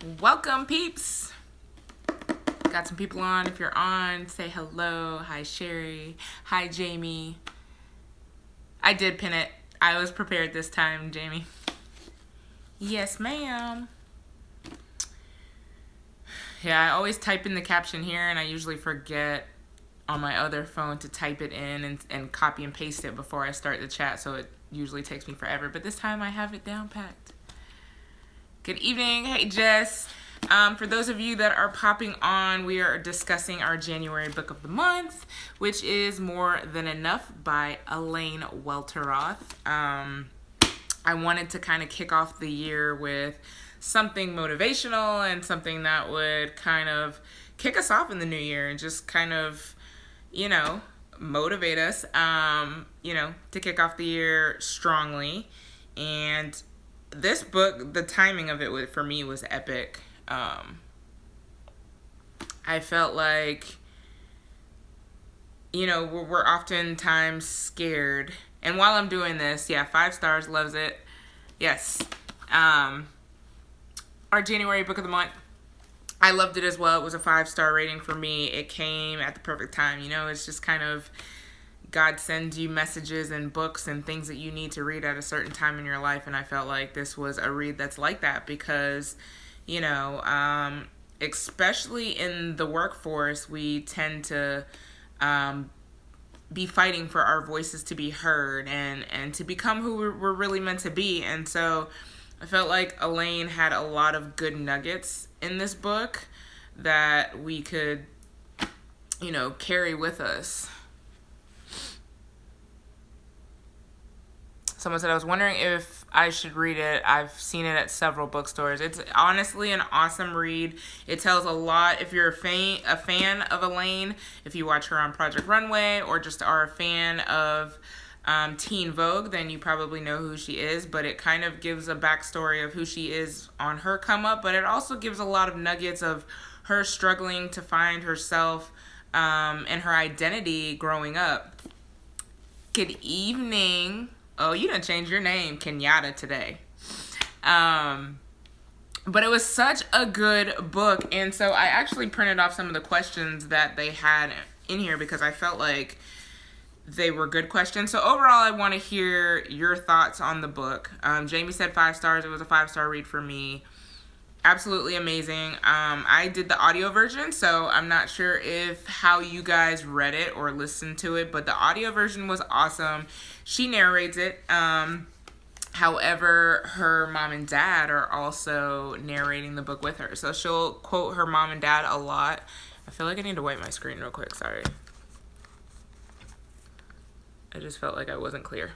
Welcome, peeps. Got some people on. If you're on, say hello. Hi, Sherry. Hi, Jamie. I did pin it. I was prepared this time, Jamie. Yes, ma'am. Yeah, I always type in the caption here, and I usually forget on my other phone to type it in and copy and paste it before I start the chat, so it usually takes me forever. But this time I have it down packed. Good evening. Hey, Jess. For those of you that are popping on, we are discussing our January book of the month, which is More Than Enough by Elaine Welteroth. I wanted to kind of kick off the year with something motivational and something that would kind of kick us off in the new year and just kind of, motivate us, to kick off the year strongly. And this book, the timing of it for me was epic. I felt like, we're oftentimes scared. And while I'm doing this, 5 stars, loves it. Yes. Our January book of the month, I loved it as well. It was a 5-star rating for me. It came at the perfect time. It's just kind of God sends you messages and books and things that you need to read at a certain time in your life. And I felt like this was a read that's like that because, especially in the workforce, we tend to be fighting for our voices to be heard and to become who we're really meant to be. And so I felt like Elaine had a lot of good nuggets in this book that we could, carry with us. Someone said, I was wondering if I should read it. I've seen it at several bookstores. It's honestly an awesome read. It tells a lot. If you're a fan of Elaine, if you watch her on Project Runway or just are a fan of Teen Vogue, then you probably know who she is. But it kind of gives a backstory of who she is on her come up. But it also gives a lot of nuggets of her struggling to find herself and her identity growing up. Good evening. Oh, you done changed your name, Kenyatta, today. But it was such a good book. And so I actually printed off some of the questions that they had in here because I felt like they were good questions. So overall, I want to hear your thoughts on the book. Jamie said 5 stars. It was a 5-star read for me. Absolutely amazing. I did the audio version, so I'm not sure how you guys read it or listened to it, but the audio version was awesome. She narrates it. However, her mom and dad are also narrating the book with her. So she'll quote her mom and dad a lot. I feel like I need to wipe my screen real quick. Sorry. I just felt like I wasn't clear.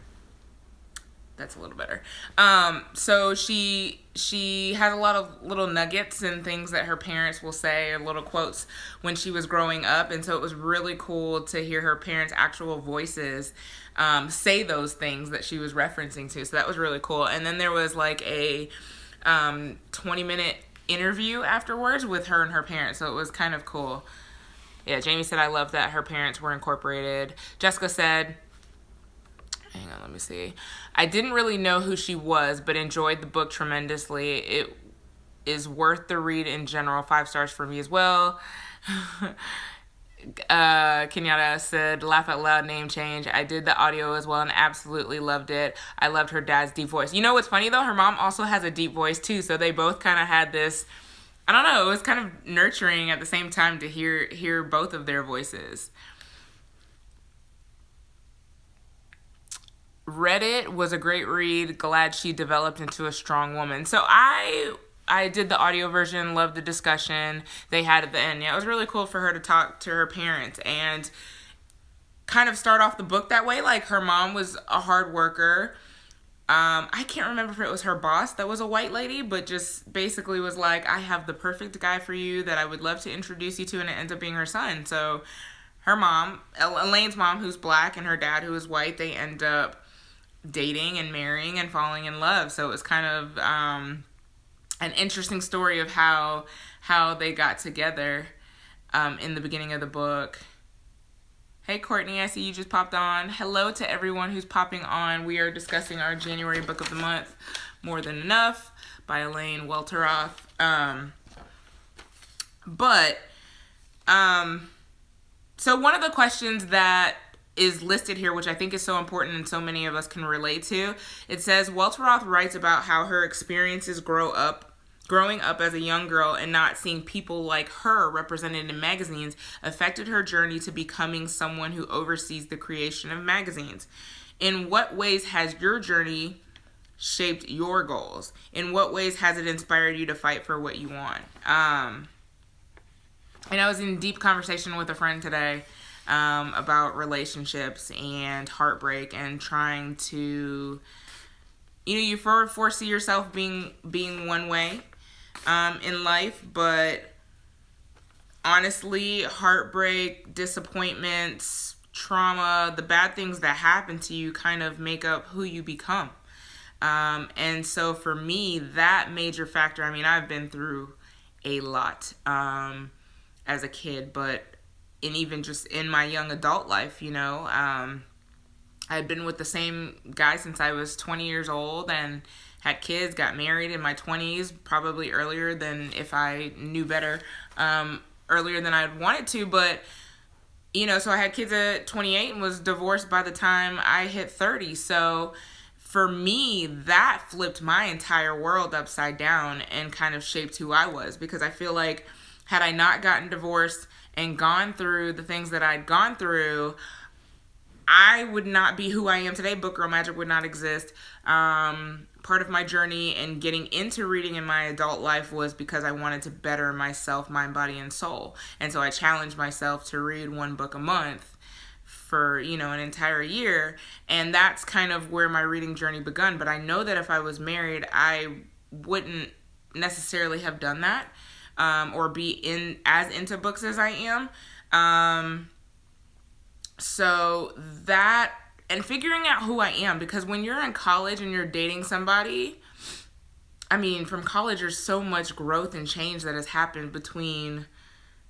That's a little better. So she has a lot of little nuggets and things that her parents will say, or little quotes when she was growing up. And so it was really cool to hear her parents' actual voices say those things that she was referencing to. So that was really cool. And then there was like a 20-minute interview afterwards with her and her parents. So it was kind of cool. Yeah, Jamie said, I love that her parents were incorporated. Jessica said, hang on, let me see. I didn't really know who she was, but enjoyed the book tremendously. It is worth the read in general. 5 stars for me as well. Kenyatta said, laugh out loud, name change. I did the audio as well and absolutely loved it. I loved her dad's deep voice. You know what's funny though? Her mom also has a deep voice too. So they both kind of had this, I don't know, it was kind of nurturing at the same time to hear both of their voices. Read it, was a great read. Glad she developed into a strong woman. So I did the audio version, loved the discussion they had at the end. Yeah, it was really cool for her to talk to her parents and kind of start off the book that way. Like her mom was a hard worker. I can't remember if it was her boss that was a white lady, but just basically was like, I have the perfect guy for you that I would love to introduce you to, and it ends up being her son. So her mom, Elaine's mom, who's black, and her dad, who is white, they end up dating and marrying and falling in love. So it was kind of an interesting story of how they got together in the beginning of the book. Hey Courtney, I see you just popped on. Hello to everyone who's popping on. We are discussing our January book of the month, More Than Enough by Elaine Welteroth. But, so one of the questions that is listed here, which I think is so important and so many of us can relate to, it says, Welteroth writes about how her experiences growing up as a young girl and not seeing people like her represented in magazines affected her journey to becoming someone who oversees the creation of magazines. In what ways has your journey shaped your goals? In what ways has it inspired you to fight for what you want? And I was in deep conversation with a friend today about relationships and heartbreak and trying to, you foresee yourself being one way in life, but honestly, heartbreak, disappointments, trauma, the bad things that happen to you kind of make up who you become. And so for me, that major factor, I've been through a lot as a kid, but even just in my young adult life, I'd been with the same guy since I was 20 years old and had kids, got married in my 20s, probably earlier than if I knew better, earlier than I'd wanted to. But, so I had kids at 28 and was divorced by the time I hit 30. So for me, that flipped my entire world upside down and kind of shaped who I was, because I feel like had I not gotten divorced and gone through the things that I'd gone through, I would not be who I am today. Book Girl Magic would not exist. Part of my journey and getting into reading in my adult life was because I wanted to better myself, mind, body, and soul. And so I challenged myself to read one book a month for, an entire year. And that's kind of where my reading journey begun. But I know that if I was married, I wouldn't necessarily have done that. Or be as into books as I am. So that, and figuring out who I am, because when you're in college and you're dating somebody, from college, there's so much growth and change that has happened between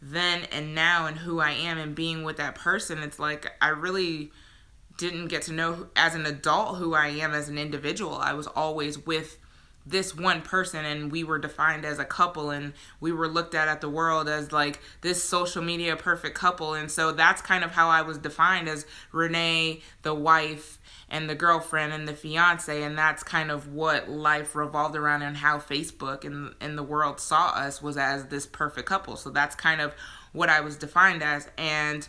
then and now and who I am and being with that person. It's like, I really didn't get to know as an adult who I am as an individual. I was always with this one person, and we were defined as a couple, and we were looked at the world as like this social media perfect couple. And so that's kind of how I was defined, as Renee, the wife, and the girlfriend, and the fiance. And that's kind of what life revolved around, and how Facebook and the world saw us was as this perfect couple. So that's kind of what I was defined as. And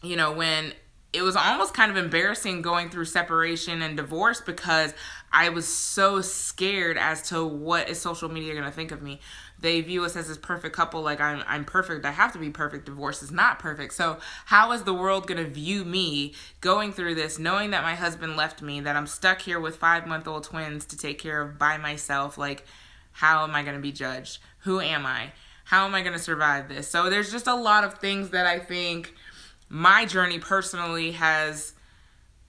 when it was almost kind of embarrassing going through separation and divorce, because I was so scared as to what is social media going to think of me. They view us as this perfect couple, like I'm perfect, I have to be perfect, divorce is not perfect. So how is the world going to view me going through this, knowing that my husband left me, that I'm stuck here with 5-month-old twins to take care of by myself? Like, how am I going to be judged? Who am I? How am I going to survive this? So there's just a lot of things that I think my journey personally has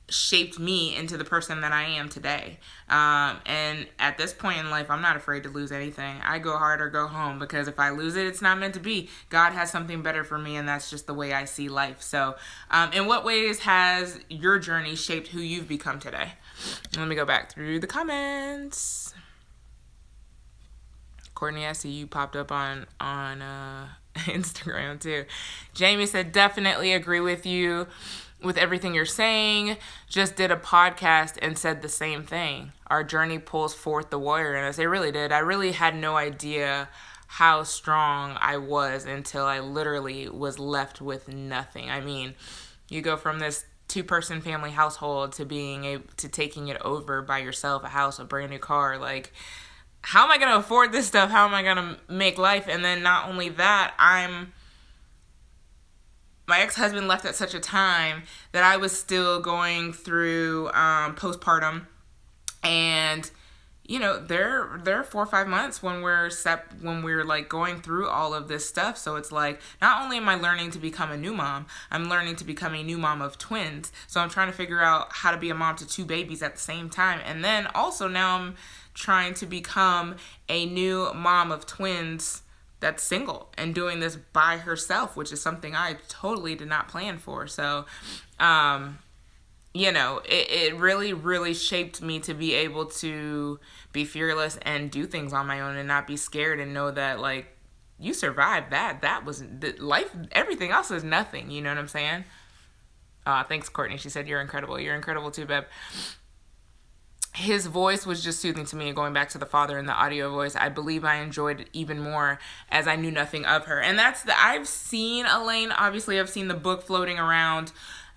shaped me into the person that I am today. And at this point in life, I'm not afraid to lose anything. I go hard or go home, because if I lose it, it's not meant to be. God has something better for me, and that's just the way I see life. So in what ways has your journey shaped who you've become today? Let me go back through the comments. Courtney, I see you popped up on Instagram too. Jamie said, definitely agree with you with everything you're saying. Just did a podcast and said the same thing. Our journey pulls forth the warrior in us. It really did. I really had no idea how strong I was until I literally was left with nothing. You go from this 2-person family household to taking it over by yourself, a house, a brand new car. Like, how am I going to afford this stuff? How am I going to make life? And then not only that, my ex-husband left at such a time that I was still going through postpartum. And, there are 4 or 5 months when we're like going through all of this stuff. So it's like, not only am I learning to become a new mom, I'm learning to become a new mom of twins. So I'm trying to figure out how to be a mom to 2 babies at the same time. And then also now I'm trying to become a new mom of twins that's single and doing this by herself, which is something I totally did not plan for. So, it really, really shaped me to be able to be fearless and do things on my own and not be scared, and know that, like, you survived that. That was the life. Everything else is nothing. You know what I'm saying? Thanks, Courtney. She said, you're incredible. You're incredible too, Beb. His voice was just soothing to me. Going back to the father and the audio voice, I believe I enjoyed it even more as I knew nothing of her. And I've seen Elaine. Obviously, I've seen the book floating around,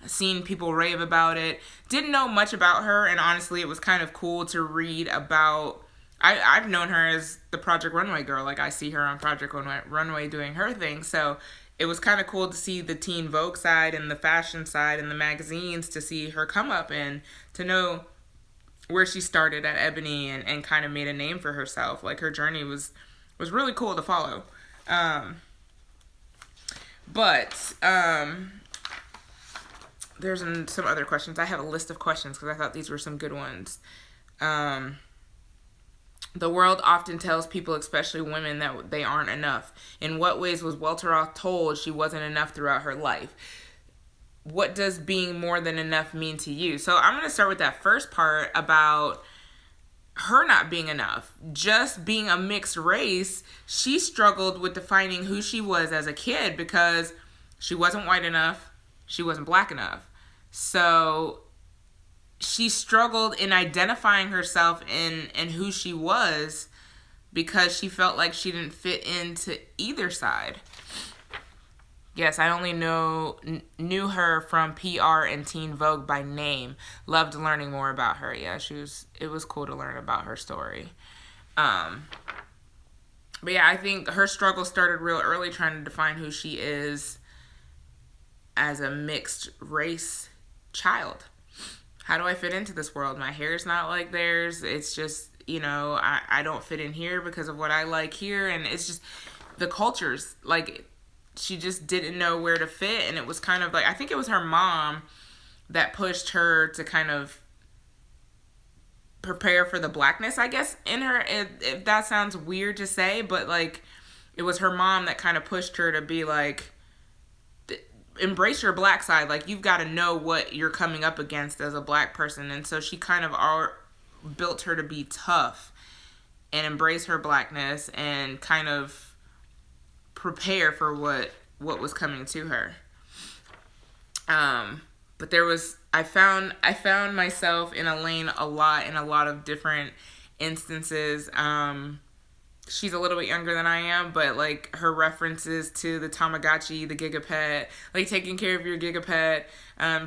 seen people rave about it. Didn't know much about her, and honestly, it was kind of cool to read about. I've known her as the Project Runway girl. Like, I see her on Project Runway doing her thing. So it was kind of cool to see the Teen Vogue side and the fashion side and the magazines, to see her come up and to know where she started at Ebony and kind of made a name for herself. Like, her journey was really cool to follow. But there's some other questions. I have a list of questions because I thought these were some good ones. The world often tells people, especially women, that they aren't enough. In what ways was Welteroth told she wasn't enough throughout her life? What does being more than enough mean to you? So I'm going to start with that first part about her not being enough. Just being a mixed race, she struggled with defining who she was as a kid because she wasn't white enough, she wasn't black enough. So she struggled in identifying herself in who she was because she felt like she didn't fit into either side. Yes, I only knew her from PR and Teen Vogue by name. Loved learning more about her. Yeah, it was cool to learn about her story. But yeah, I think her struggle started real early, trying to define who she is as a mixed race child. How do I fit into this world? My hair's not like theirs. It's just, I don't fit in here because of what I like here. And it's just the cultures. Like, she just didn't know where to fit. And it was kind of like, I think it was her mom that pushed her to kind of prepare for the blackness, I guess, in her. If that sounds weird to say, but like, it was her mom that kind of pushed her to be like, embrace your black side. Like, you've got to know what you're coming up against as a black person. And so she kind of built her to be tough and embrace her blackness and kind of prepare for what was coming to her. But I found myself in Elaine a lot of different instances. She's a little bit younger than I am, but like her references to the Tamagotchi, the Gigapet, like taking care of your Gigapet.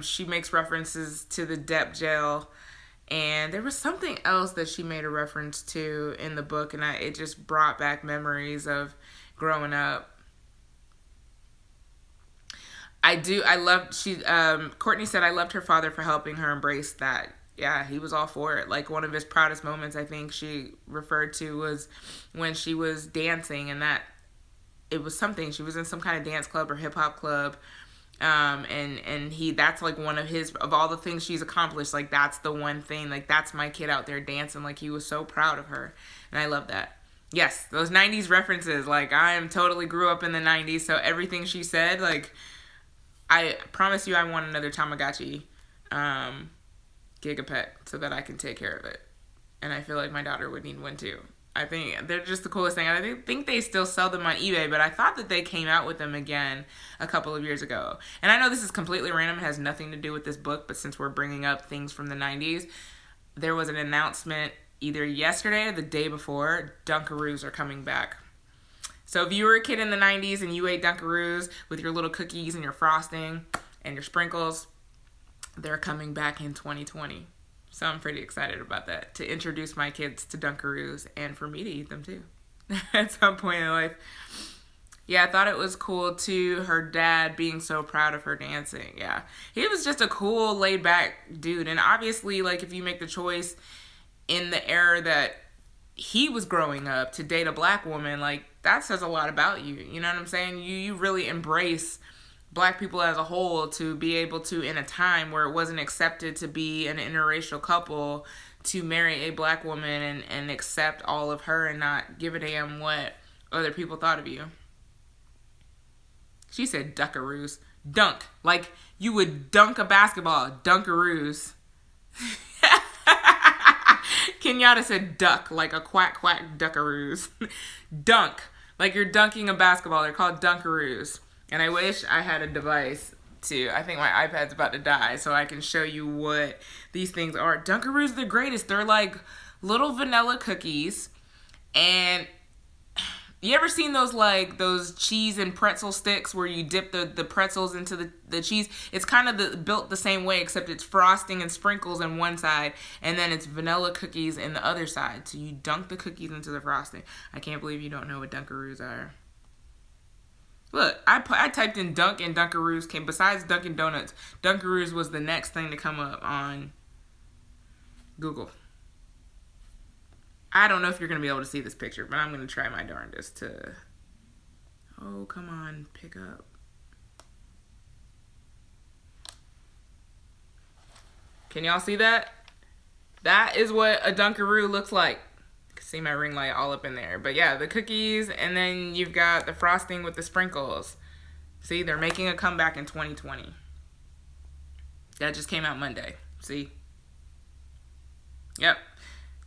She makes references to the Dep gel, and there was something else that she made a reference to in the book, and it just brought back memories of growing up. Courtney said, I loved her father for helping her embrace that. Yeah, he was all for it. Like, one of his proudest moments, I think she referred to, was when she was dancing, and that it was something. She was in some kind of dance club or hip hop club. And that's like one of all the things she's accomplished. Like, that's the one thing, like, that's my kid out there dancing. Like, he was so proud of her. And I love that. Yes, those 90s references. Like, I totally grew up in the 90s. So everything she said, like, I promise you I want another Tamagotchi. Gigapet so that I can take care of it. And I feel like my daughter would need one too. I think they're just the coolest thing. I think they still sell them on eBay, but I thought that they came out with them again a couple of years ago. And I know this is completely random. It has nothing to do with this book, but since we're bringing up things from the 90s, there was an announcement either yesterday or the day before, Dunkaroos are coming back. So if you were a kid in the 90s and you ate Dunkaroos with your little cookies and your frosting and your sprinkles, they're coming back in 2020. So I'm pretty excited about that, to introduce my kids to Dunkaroos and for me to eat them too at some point in life. Yeah, I thought it was cool too, her dad being so proud of her dancing. Yeah, he was just a cool, laid back dude. And obviously, like, if you make the choice in the era that he was growing up to date a black woman, like, that says a lot about you. You know what I'm saying? You really embrace black people as a whole, to be able to, in a time where it wasn't accepted to be an interracial couple, to marry a black woman and accept all of her and not give a damn what other people thought of you. She said Dunkaroos. Dunk. Like you would dunk a basketball. Dunkaroos. Kenyatta said duck, like a quack quack Dunkaroos. Dunk. Like you're dunking a basketball. They're called Dunkaroos. And I wish I had a device to. I think my iPad's about to die, so I can show you what these things are. Dunkaroos are the greatest. They're like little vanilla cookies. And you ever seen those cheese and pretzel sticks where you dip the pretzels into the cheese? It's kind of built the same way, except it's frosting and sprinkles on one side, and then it's vanilla cookies in the other side. So you dunk the cookies into the frosting. I can't believe you don't know what Dunkaroos are. Look, I typed in Dunk and Dunkaroos came. Besides Dunkin' Donuts, Dunkaroos was the next thing to come up on Google. I don't know if you're going to be able to see this picture, but I'm going to try my darndest to... Oh, come on, pick up. Can y'all see that? That is what a Dunkaroo looks like. You can see my ring light all up in there. But yeah, the cookies, and then you've got the frosting with the sprinkles. See, they're making a comeback in 2020. That just came out Monday. See? Yep.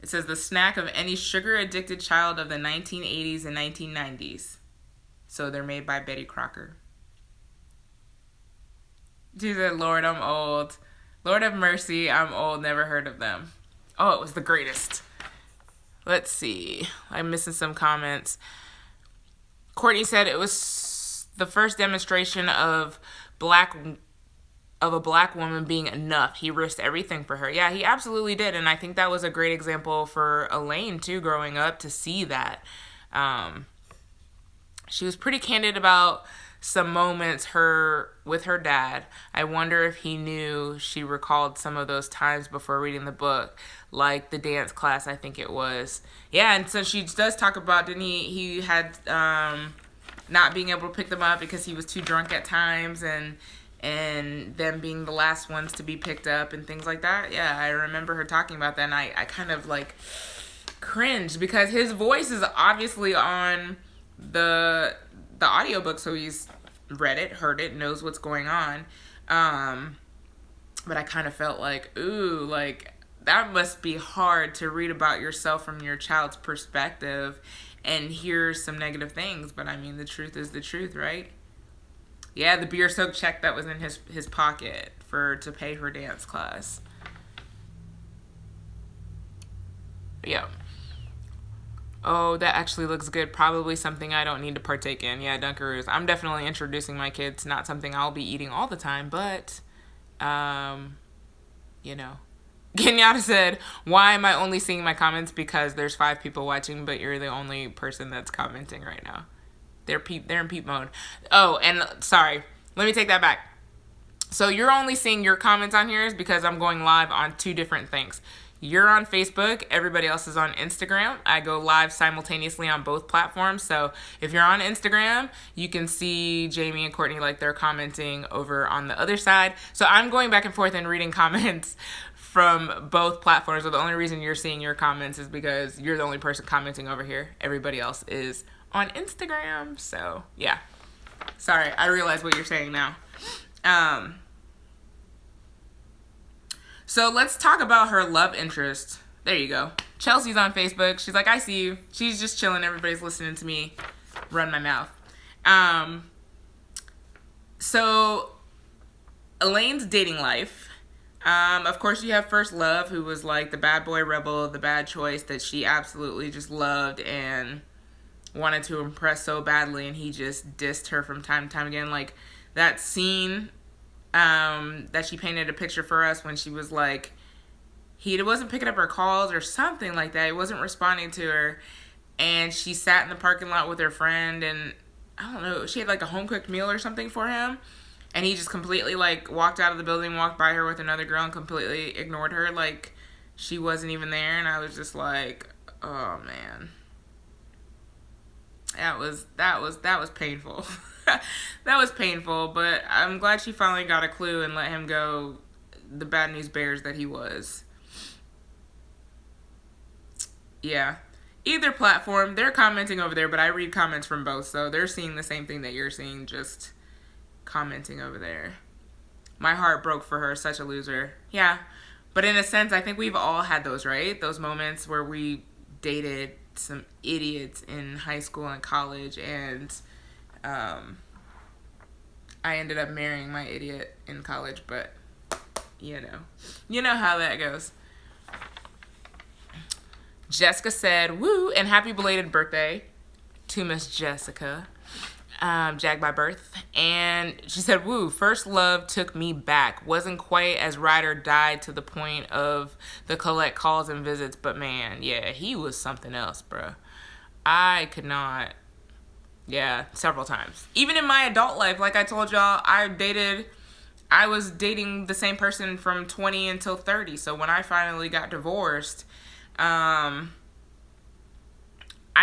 It says the snack of any sugar-addicted child of the 1980s and 1990s. So they're made by Betty Crocker. She said, Lord, I'm old. Lord have mercy, I'm old. Never heard of them. Oh, it was the greatest. Let's see. I'm missing some comments. Courtney said it was the first demonstration of a black woman being enough. He risked everything for her. Yeah, he absolutely did. And I think that was a great example for Elaine, too, growing up, to see that. She was pretty candid about some moments with her dad. I wonder if he knew she recalled some of those times before reading the book, like the dance class, I think it was. Yeah, and so she does talk about, didn't he had not being able to pick them up because he was too drunk at times, and them being the last ones to be picked up and things like that. Yeah, I remember her talking about that, and I kind of like cringed because his voice is obviously on the audiobook, so he's read it, heard it, knows what's going on. But I kind of felt like, ooh, like that must be hard to read about yourself from your child's perspective and hear some negative things. But I mean, the truth is the truth, right? Yeah, the beer soaked check that was in his pocket to pay her dance class. Yeah. Oh, that actually looks good. Probably something I don't need to partake in. Yeah, Dunkaroos. I'm definitely introducing my kids. Not something I'll be eating all the time, but, you know. Kenyatta said, why am I only seeing my comments? Because there's 5 people watching, but you're the only person that's commenting right now. They're in peep mode. Oh, and sorry. Let me take that back. So you're only seeing your comments on here is because I'm going live on 2 different things. You're on Facebook. Everybody else is on Instagram. I go live simultaneously on both platforms. So if you're on Instagram, you can see Jamie and Courtney like they're commenting over on the other side. So I'm going back and forth and reading comments from both platforms. So the only reason you're seeing your comments is because you're the only person commenting over here. Everybody else is on Instagram. So yeah, sorry, I realize what you're saying now. So let's talk about her love interest. There you go. Chelsea's on Facebook. She's like, I see you. She's just chilling. Everybody's listening to me run my mouth. So Elaine's dating life. Of course, you have First Love, who was like the bad boy rebel, the bad choice that she absolutely just loved and wanted to impress so badly, and he just dissed her from time to time again. Like that scene that she painted a picture for us when she was like, he wasn't picking up her calls or something like that. He wasn't responding to her, and she sat in the parking lot with her friend, and I don't know, she had like a home cooked meal or something for him, and he just completely like walked out of the building, walked by her with another girl, and completely ignored her like she wasn't even there. And I was just like, oh man. That was painful. That was painful, but I'm glad she finally got a clue and let him go the bad news bears that he was. Yeah. Either platform, they're commenting over there, but I read comments from both, so they're seeing the same thing that you're seeing, just commenting over there. My heart broke for her, such a loser. Yeah. But in a sense, I think we've all had those, right? Those moments where we dated some idiots in high school and college, and I ended up marrying my idiot in college, but you know how that goes. Jessica said, woo, and happy belated birthday to Miss Jessica, Jag by birth. And she said, woo, first love took me back. Wasn't quite as ride or die to the point of the collect calls and visits, but man, yeah, he was something else, bro. I could not, several times. Even in my adult life, like I told y'all, I was dating the same person from 20 until 30. So when I finally got divorced, I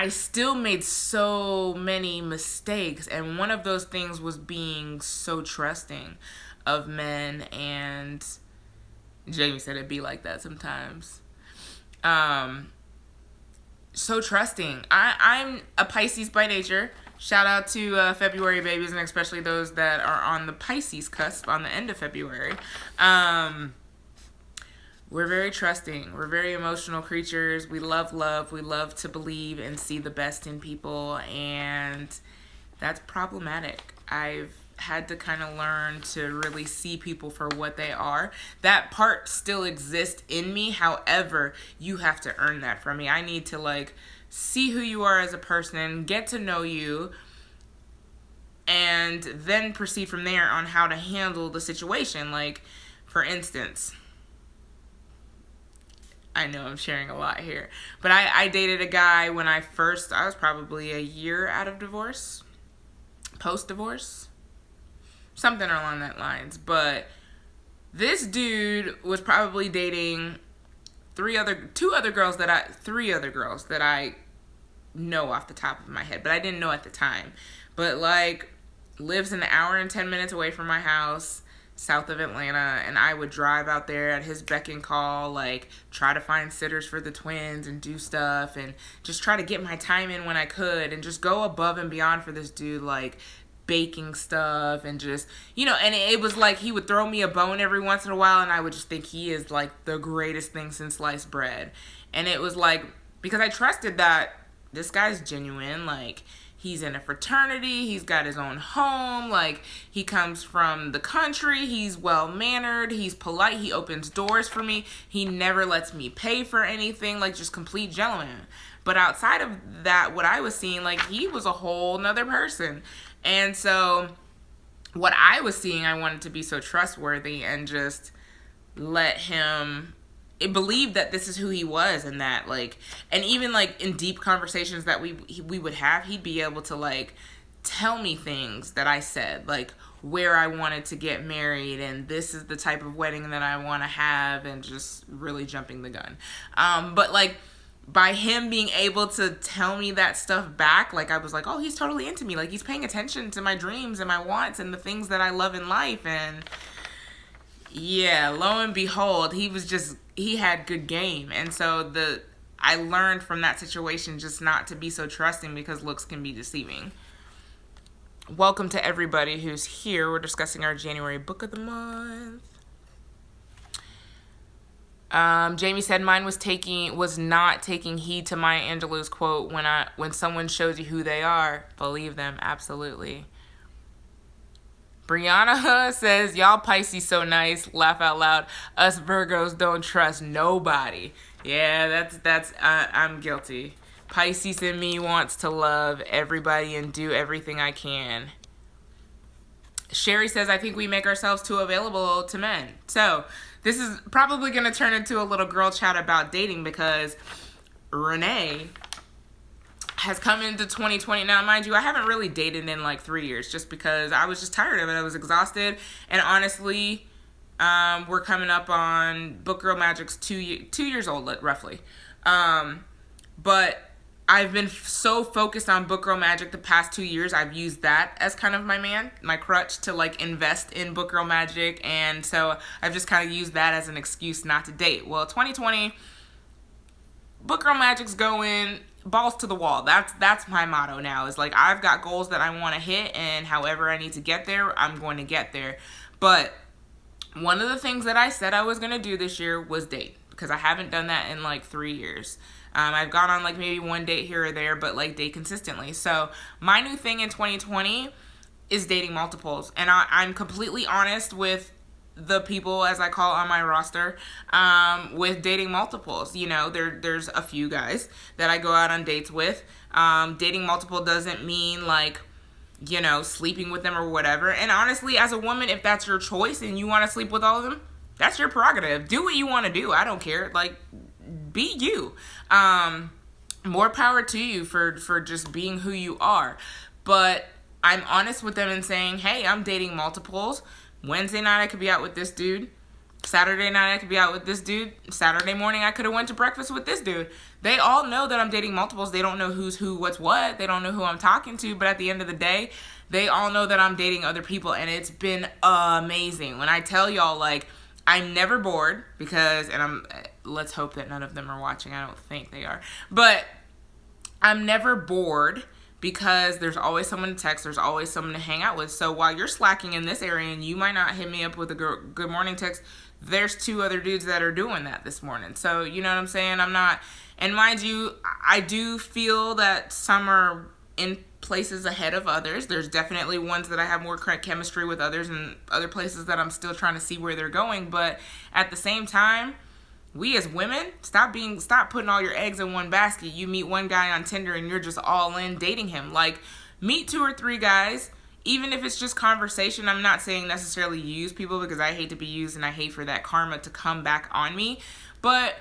still made so many mistakes, and one of those things was being so trusting of men, and Jamie said it'd be like that sometimes. So trusting. I'm a Pisces by nature. Shout out to February babies, and especially those that are on the Pisces cusp on the end of February. We're very trusting. We're very emotional creatures. We love love. We love to believe and see the best in people, and that's problematic. I've had to kind of learn to really see people for what they are. That part still exists in me. However, you have to earn that from me. I need to see who you are as a person, get to know you, and then proceed from there on how to handle the situation. Like, for instance, I know I'm sharing a lot here, but I dated a guy when I was probably a year out of divorce, post-divorce, something along that lines. But this dude was probably dating three other girls that I know off the top of my head, but I didn't know at the time. But lives an hour and 10 minutes away from my house, south of Atlanta, and I would drive out there at his beck and call, try to find sitters for the twins and do stuff and just try to get my time in when I could and just go above and beyond for this dude, baking stuff and just, and it was he would throw me a bone every once in a while, and I would just think he is the greatest thing since sliced bread. And it was because I trusted that this guy's genuine, he's in a fraternity, he's got his own home, he comes from the country, he's well-mannered, he's polite, he opens doors for me, he never lets me pay for anything, just complete gentleman. But outside of that, what I was seeing, he was a whole nother person. And so what I was seeing, I wanted to be so trustworthy and just let him believe that this is who he was, and that and even in deep conversations that we would have, he'd be able to tell me things that I said, where I wanted to get married, and this is the type of wedding that I want to have, and just really jumping the gun. But by him being able to tell me that stuff back, I was oh, he's totally into me, he's paying attention to my dreams and my wants and the things that I love in life. And yeah, lo and behold, he had good game. And so I learned from that situation just not to be so trusting, because looks can be deceiving. Welcome to everybody who's here. We're discussing our January book of the month. Jamie said mine was not taking heed to Maya Angelou's quote, when someone shows you who they are, believe them. Absolutely. Brianna says, y'all Pisces so nice, laugh out loud. Us Virgos don't trust nobody. Yeah, that's I'm guilty. Pisces in me wants to love everybody and do everything I can. Sherry says, I think we make ourselves too available to men. So this is probably going to turn into a little girl chat about dating, because Renee has come into 2020. Now, mind you, I haven't really dated in 3 years, just because I was just tired of it. I was exhausted. And honestly, we're coming up on Book Girl Magic's 2 years old, roughly. But I've been so focused on Book Girl Magic the past 2 years. I've used that as kind of my crutch to invest in Book Girl Magic. And so I've just kind of used that as an excuse not to date. Well, 2020, Book Girl Magic's going balls to the wall. That's my motto now, is I've got goals that I want to hit, and however I need to get there, I'm going to get there. But one of the things that I said I was going to do this year was date, because I haven't done that in 3 years. I've gone on like maybe one date here or there, but like date consistently. So my new thing in 2020 is dating multiples. And I'm completely honest with the people, as I call on my roster, with dating multiples. You know, there's a few guys that I go out on dates with. Dating multiple doesn't mean like, you know, sleeping with them or whatever. And honestly, as a woman, if that's your choice and you want to sleep with all of them, that's your prerogative. Do what you want to do. I don't care. Like, be you. More power to you for just being who you are. But I'm honest with them and saying, hey, I'm dating multiples. Wednesday night I could be out with this dude. Saturday night I could be out with this dude. Saturday morning I could have went to breakfast with this dude. They all know that I'm dating multiples. They don't know who's who, what's what. They don't know who I'm talking to. But at the end of the day, they all know that I'm dating other people. And it's been amazing. When I tell y'all, like, I'm never bored because, and let's hope that none of them are watching. I don't think they are. But I'm never bored because there's always someone to text. There's always someone to hang out with. So while you're slacking in this area and you might not hit me up with a good morning text, there's 2 other dudes that are doing that this morning. So, you know what I'm saying? I'm not, and mind you, I do feel that some are in places ahead of others. There's definitely ones that I have more chemistry with others, and other places that I'm still trying to see where they're going. But at the same time, we as women, stop putting all your eggs in one basket. You meet one guy on Tinder and you're just all in dating him. Like, meet 2 or 3 guys. Even if it's just conversation, I'm not saying necessarily use people because I hate to be used and I hate for that karma to come back on me. But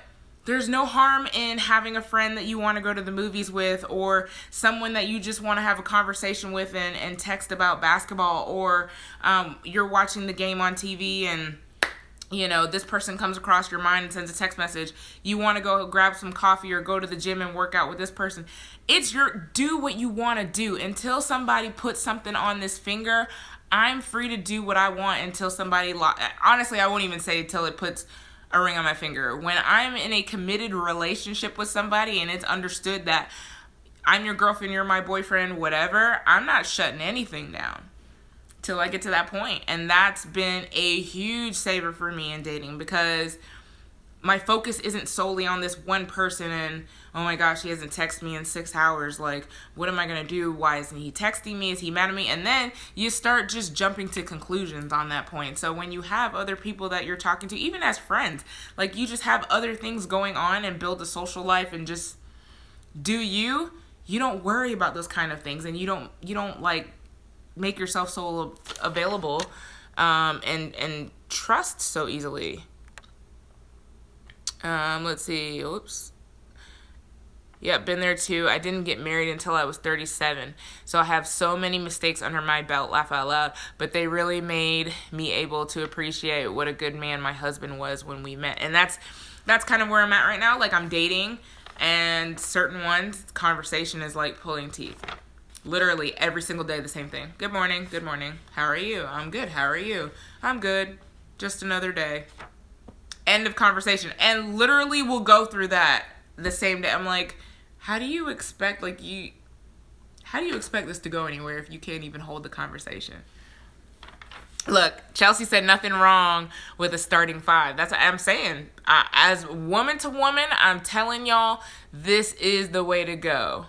there's no harm in having a friend that you want to go to the movies with, or someone that you just want to have a conversation with and text about basketball, or you're watching the game on TV and, you know, this person comes across your mind and sends a text message. You want to go grab some coffee or go to the gym and work out with this person. It's do what you want to do. Until somebody puts something on this finger, I'm free to do what I want until somebody, honestly, I won't even say until it puts a ring on my finger. When I'm in a committed relationship with somebody and it's understood that I'm your girlfriend, you're my boyfriend, whatever, I'm not shutting anything down till I get to that point. And that's been a huge saver for me in dating, because my focus isn't solely on this one person and, oh my gosh, he hasn't texted me in 6 hours. Like, what am I going to do? Why isn't he texting me? Is he mad at me? And then you start just jumping to conclusions on that point. So when you have other people that you're talking to, even as friends, like, you just have other things going on and build a social life and just do you don't worry about those kind of things, and you don't like make yourself so available and trust so easily. Let's see. Oops. Yep, been there too. I didn't get married until I was 37. So I have so many mistakes under my belt, laugh out loud. But they really made me able to appreciate what a good man my husband was when we met. And that's kind of where I'm at right now. Like, I'm dating, and certain ones, conversation is like pulling teeth. Literally every single day the same thing. Good morning. Good morning. How are you? I'm good. How are you? I'm good. Just another day. End of conversation. And literally we'll go through that the same day. I'm like, how do you expect this to go anywhere if you can't even hold the conversation? Look, Chelsea said nothing wrong with a starting 5. That's what I'm saying. As woman to woman, I'm telling y'all, this is the way to go.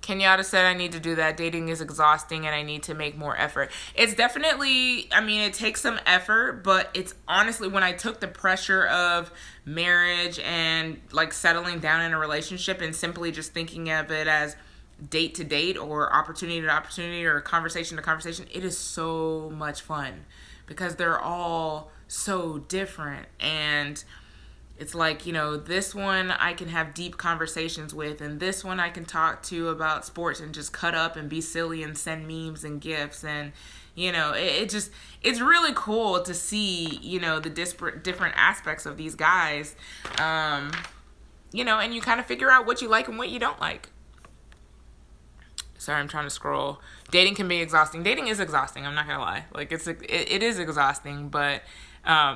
Kenyatta said, I need to do that. Dating is exhausting and I need to make more effort. It's definitely, I mean, it takes some effort, but it's honestly, when I took the pressure of marriage and like settling down in a relationship and simply just thinking of it as date to date or opportunity to opportunity or conversation to conversation, it is so much fun because they're all so different. And it's like, you know, this one I can have deep conversations with, and this one I can talk to about sports and just cut up and be silly and send memes and gifs. And, you know, it's really cool to see, you know, the different aspects of these guys, you know, and you kind of figure out what you like and what you don't like. Sorry, I'm trying to scroll. Dating can be exhausting. Dating is exhausting. I'm not going to lie. Like, it is exhausting, but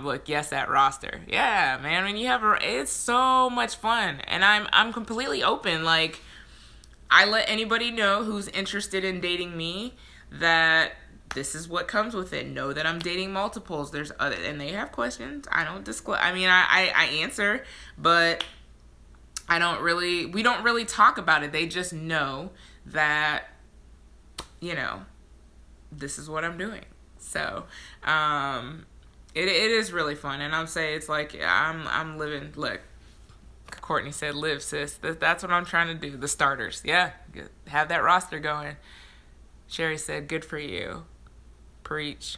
look, yes, that roster. Yeah, man, when you have it's so much fun. And I'm completely open. Like, I let anybody know who's interested in dating me that this is what comes with it. Know that I'm dating multiples. There's other, and they have questions. I don't disclose. I mean, I answer, but we don't really talk about it. They just know that, you know, this is what I'm doing. So, it is really fun. And I'm saying, it's like, I'm living, look, Courtney said, live, sis. That's what I'm trying to do. The starters. Yeah. Have that roster going. Sherry said, good for you. Preach.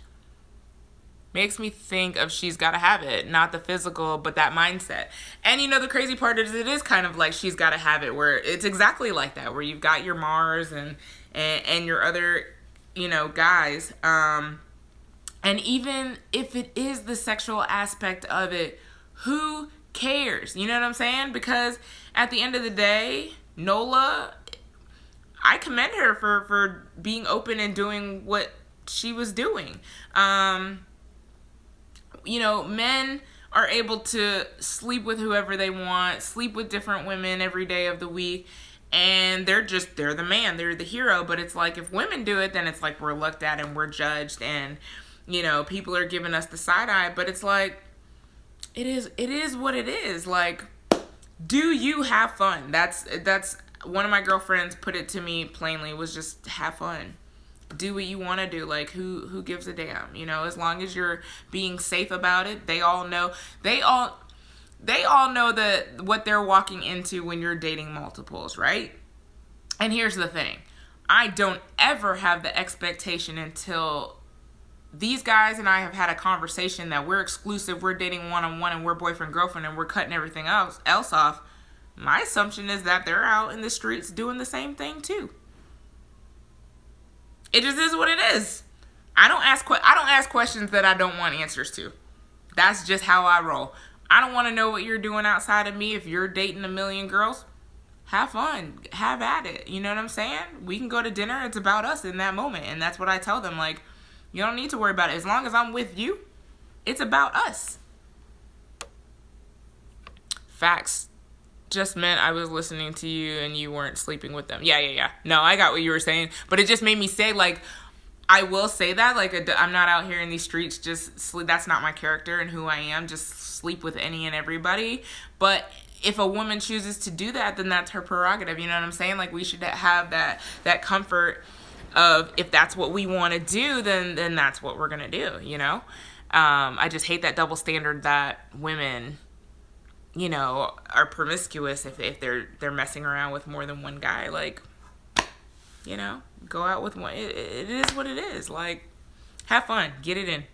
Makes me think of She's Gotta Have It. Not the physical, but that mindset. And you know, the crazy part is it is kind of like She's Gotta Have It, where it's exactly like that, where you've got your Mars and your other, you know, guys. And even if it is the sexual aspect of it, who cares? You know what I'm saying? Because at the end of the day, Nola, I commend her for being open and doing what she was doing. You know, men are able to sleep with whoever they want, sleep with different women every day of the week, and they're the man, they're the hero. But it's like, if women do it, then it's like we're looked at and we're judged, and, you know, people are giving us the side eye. But it's like, it is what it is. Like, do you have fun? That's one of my girlfriends put it to me plainly, was just have fun. Do what you want to do. Like, who gives a damn? You know, as long as you're being safe about it. They all know that what they're walking into when you're dating multiples, right? And here's the thing. I don't ever have the expectation until these guys and I have had a conversation that we're exclusive, we're dating one-on-one, and we're boyfriend-girlfriend, and we're cutting everything else off. My assumption is that they're out in the streets doing the same thing too. It just is what it is. I don't ask questions that I don't want answers to. That's just how I roll. I don't want to know what you're doing outside of me. If you're dating a million girls, have fun. Have at it. You know what I'm saying? We can go to dinner. It's about us in that moment. And that's what I tell them. Like, you don't need to worry about it. As long as I'm with you, it's about us. Facts. Just meant I was listening to you and you weren't sleeping with them. Yeah. No, I got what you were saying. But it just made me say, like, I will say that. Like, I'm not out here in these streets just sleep. That's not my character and who I am. Just sleep with any and everybody. But if a woman chooses to do that, then that's her prerogative. You know what I'm saying? Like, we should have that comfort of, if that's what we want to do, then that's what we're going to do, you know? I just hate that double standard that women, you know, are promiscuous if they're messing around with more than one guy. Like, you know, go out with one. It is what it is. Like, have fun, get it in.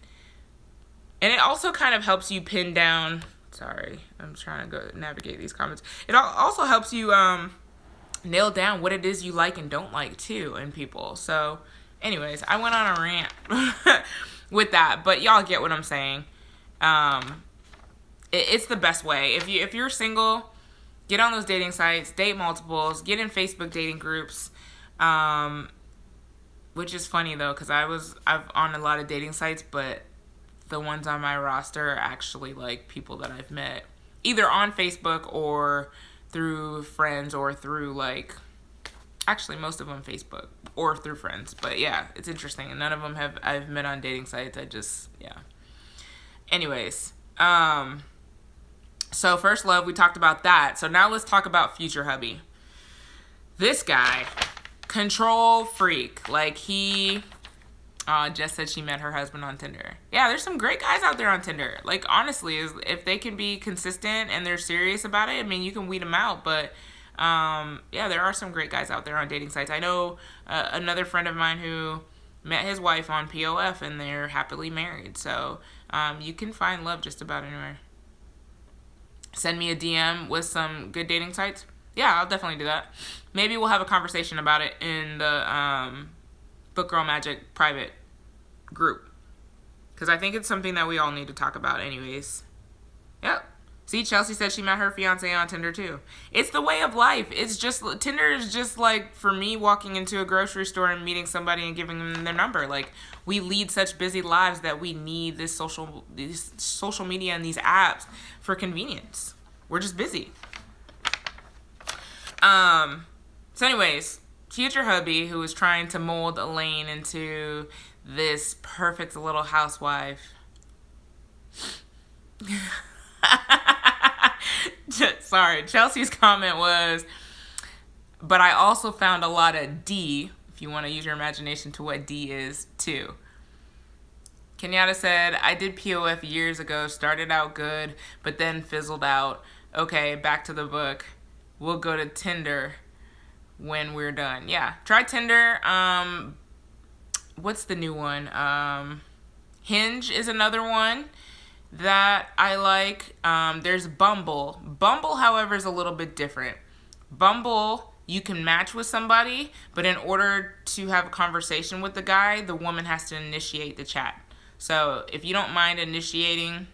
And it also kind of helps you pin down. Sorry, I'm trying to go navigate these comments. It also helps you nail down what it is you like and don't like too in people. So, anyways, I went on a rant with that, but y'all get what I'm saying. It's the best way. If you're single, get on those dating sites, date multiples, get in Facebook dating groups. Which is funny though, because I've on a lot of dating sites, but the ones on my roster are actually like people that I've met either on Facebook or through friends or through actually most of them Facebook or through friends. But yeah, it's interesting. And none of them I've met on dating sites. Anyways, so first love, we talked about that. So now let's talk about future hubby. This guy, control freak. Like, he Jess said she met her husband on Tinder. Yeah, there's some great guys out there on Tinder. Like, honestly, if they can be consistent and they're serious about it, I mean, you can weed them out. But yeah, there are some great guys out there on dating sites. I know another friend of mine who met his wife on POF and they're happily married. So you can find love just about anywhere. Send me a DM with some good dating sites. Yeah, I'll definitely do that. Maybe we'll have a conversation about it in the Book Girl Magic private group. Because I think it's something that we all need to talk about anyways. Yep. See, Chelsea said she met her fiance on Tinder too. It's the way of life. It's just, Tinder is just like, for me, walking into a grocery store and meeting somebody and giving them their number. Like, we lead such busy lives that we need these social media and these apps for convenience. We're just busy. So anyways, future hubby who was trying to mold Elaine into this perfect little housewife. Sorry, Chelsea's comment was, but I also found a lot of D, if you want to use your imagination to what D is, too. Kenyatta said, I did POF years ago, started out good, but then fizzled out. Okay, back to the book. We'll go to Tinder when we're done. Yeah, try Tinder. What's the new one? Hinge is another one that I like. There's Bumble. Bumble, however, is a little bit different. Bumble, you can match with somebody, but in order to have a conversation with the guy, the woman has to initiate the chat. So if you don't mind initiating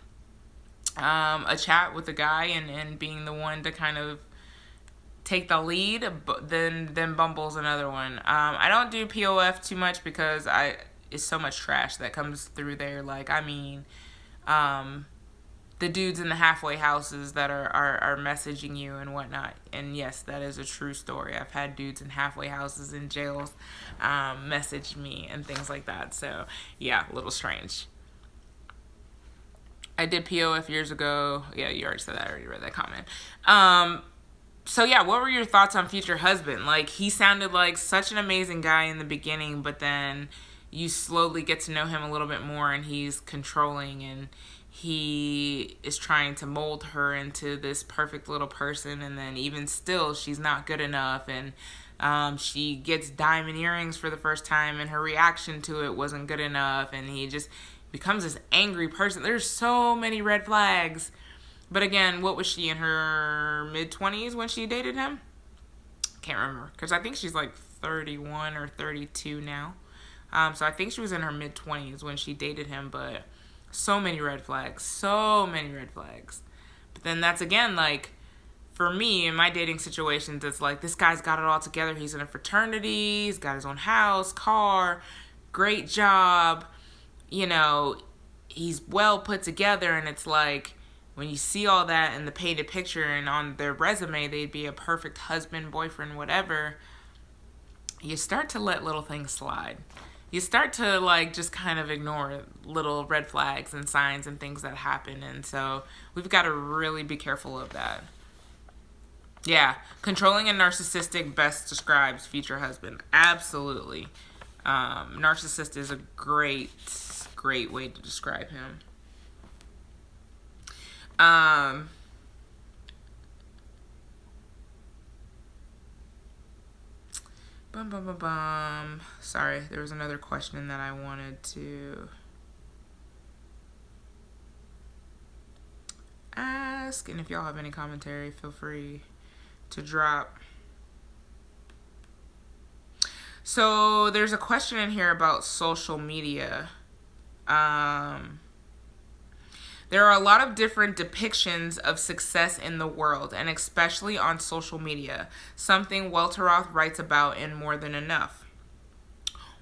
a chat with the guy and being the one to kind of take the lead, then Bumble's another one. I don't do POF too much because it's so much trash that comes through there. Like, I mean, the dudes in the halfway houses that are messaging you and whatnot. And yes, that is a true story. I've had dudes in halfway houses and jails message me and things like that. So yeah, a little strange. I did POF years ago. Yeah, you already said that. I already read that comment. So yeah, what were your thoughts on Future Husband? Like, he sounded like such an amazing guy in the beginning, but then you slowly get to know him a little bit more, and he's controlling, and he is trying to mold her into this perfect little person, and then even still, she's not good enough, and she gets diamond earrings for the first time, and her reaction to it wasn't good enough, and he just becomes this angry person. There's so many red flags. But again, what was she, in her mid-20s when she dated him? Can't remember, because I think she's like 31 or 32 now. So I think she was in her mid-20s when she dated him, but so many red flags. So many red flags. But then that's, again, like, for me, in my dating situations, it's like, this guy's got it all together. He's in a fraternity. He's got his own house, car, great job. You know, he's well put together, and it's like, when you see all that in the painted picture and on their resume, they'd be a perfect husband, boyfriend, whatever, you start to let little things slide. You start to, like, just kind of ignore little red flags and signs and things that happen. And so we've got to really be careful of that. Yeah, controlling and narcissistic best describes Future Husband. Absolutely. Narcissist is a great way to describe him. Sorry, there was another question that I wanted to ask, and if y'all have any commentary, feel free to drop. So there's a question in here about social media. There are a lot of different depictions of success in the world, and especially on social media, something Welteroth writes about in More Than Enough.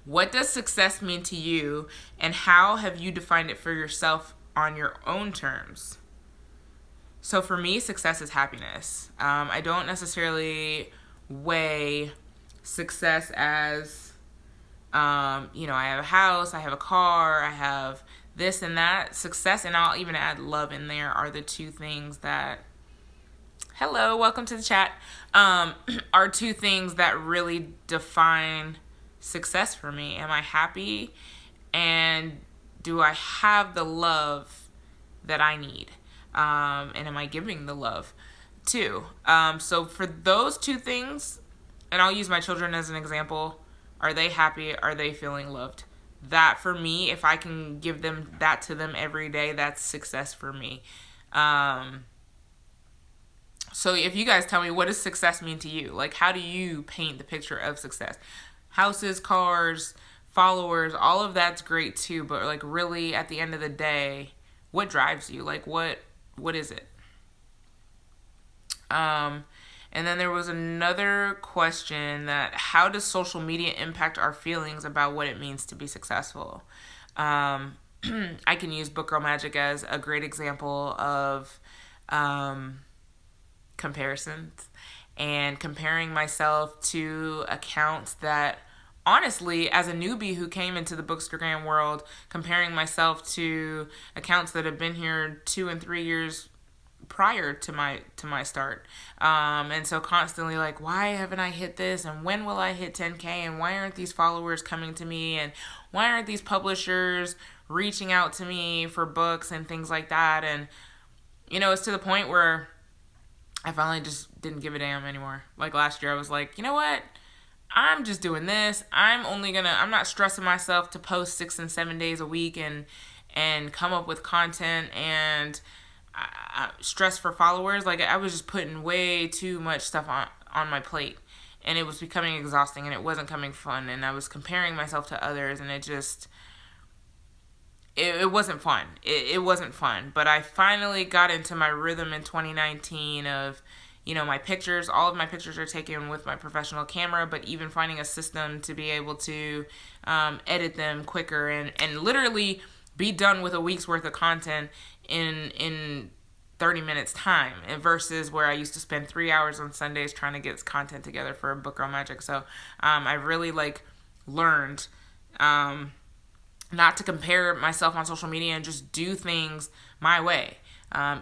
What does success mean to you, and how have you defined it for yourself on your own terms? So for me, success is happiness. I don't necessarily weigh success as, I have a house, I have a car, I have this and that. Success, and I'll even add love in there, are the two things that, hello, welcome to the chat, are two things that really define success for me. Am I happy? And do I have the love that I need? And am I giving the love too? So for those two things, and I'll use my children as an example, are they happy? Are they feeling loved? That, for me, if I can give them that to them every day, that's success for me. So if you guys tell me, what does success mean to you? Like, how do you paint the picture of success? Houses, cars, followers, all of that's great too. But, like, really, at the end of the day, what drives you? Like, what is it? And then there was another question that, how does social media impact our feelings about what it means to be successful? I can use Book Girl Magic as a great example of comparisons and comparing myself to accounts that, honestly, as a newbie who came into the Bookstagram world, comparing myself to accounts that have been here 2 and 3 years prior to my start. And so constantly like, why haven't I hit this? And when will I hit 10K? And why aren't these followers coming to me? And why aren't these publishers reaching out to me for books and things like that? And, it's to the point where I finally just didn't give a damn anymore. Like last year I was like, you know what? I'm just doing this. I'm not stressing myself to post 6 and 7 days a week and come up with content and stress for followers. Like I was just putting way too much stuff on my plate, and it was becoming exhausting, and it wasn't coming fun, and I was comparing myself to others, and it just, it wasn't fun. It wasn't fun. But I finally got into my rhythm in 2019 of, my pictures, all of my pictures are taken with my professional camera, but even finding a system to be able to edit them quicker and literally be done with a week's worth of content in 30 minutes time, and versus where I used to spend 3 hours on Sundays trying to get content together for Book Girl Magic. So I really learned not to compare myself on social media and just do things my way.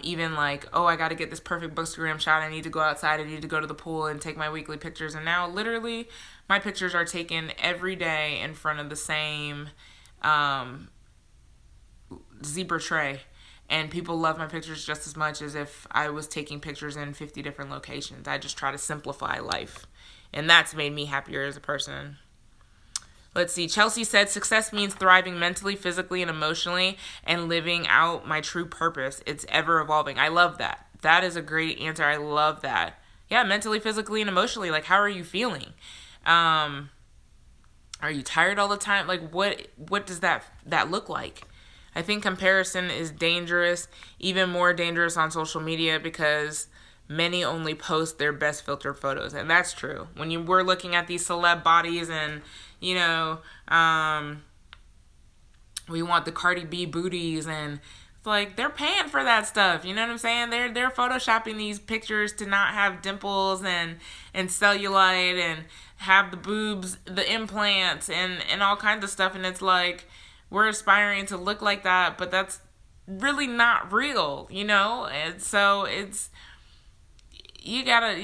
Even I got to get this perfect Bookstagram shot. I need to go outside. I need to go to the pool and take my weekly pictures. And now literally my pictures are taken every day in front of the same zebra tray. And people love my pictures just as much as if I was taking pictures in 50 different locations. I just try to simplify life. And that's made me happier as a person. Let's see. Chelsea said, success means thriving mentally, physically, and emotionally, and living out my true purpose. It's ever evolving. I love that. That is a great answer. I love that. Yeah, mentally, physically, and emotionally. Like, how are you feeling? Are you tired all the time? Like, what does that look like? I think comparison is dangerous, even more dangerous on social media, because many only post their best filtered photos. And that's true. When we're looking at these celeb bodies and, we want the Cardi B booties, and it's like they're paying for that stuff. You know what I'm saying? They're photoshopping these pictures to not have dimples and cellulite and have the boobs, the implants and all kinds of stuff. And it's like, we're aspiring to look like that, but that's really not real, And so it's, you gotta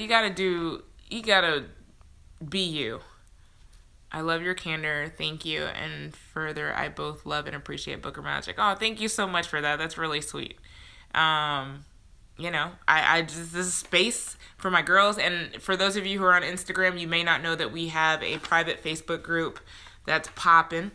be you. I love your candor. Thank you. And further, I both love and appreciate Book Girl Magic. Oh, thank you so much for that. That's really sweet. I just, this is space for my girls. And for those of you who are on Instagram, you may not know that we have a private Facebook group that's popping.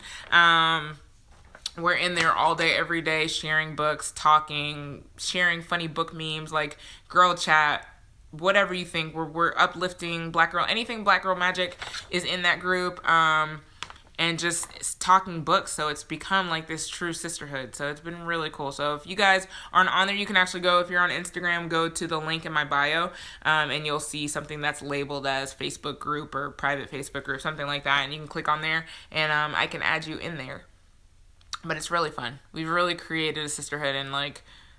We're in there all day, every day, sharing books, talking, sharing funny book memes, like girl chat, whatever you think. We're uplifting Black Girl. Anything Black Girl Magic is in that group. And just talking books. So it's become like this true sisterhood. So it's been really cool. So if you guys aren't on there, you can actually go, if you're on Instagram, go to the link in my bio, and you'll see something that's labeled as Facebook group or private Facebook group, something like that. And you can click on there, and I can add you in there. But it's really fun. We've really created a sisterhood, and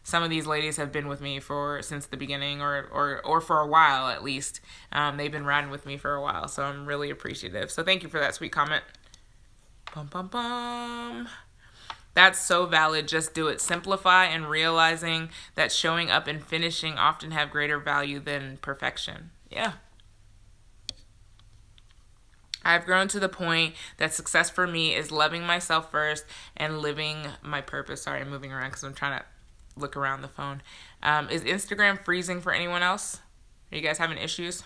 some of these ladies have been with me since the beginning, or for a while at least. They've been riding with me for a while, so I'm really appreciative. So thank you for that sweet comment. Bum, bum, bum. That's so valid. Just do it. Simplify, and realizing that showing up and finishing often have greater value than perfection. Yeah. I've grown to the point that success for me is loving myself first and living my purpose. Sorry, I'm moving around because I'm trying to look around the phone. Is Instagram freezing for anyone else? Are you guys having issues?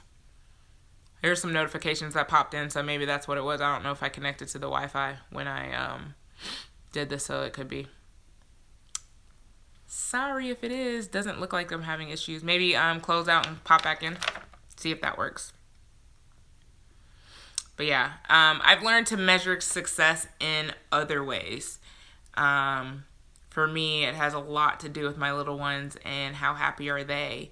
Here's some notifications that popped in, so maybe that's what it was. I don't know if I connected to the Wi-Fi when I did this, so it could be. Sorry if it is. Doesn't look like I'm having issues. Maybe close out and pop back in. See if that works. But yeah, I've learned to measure success in other ways. For me, it has a lot to do with my little ones and how happy are they.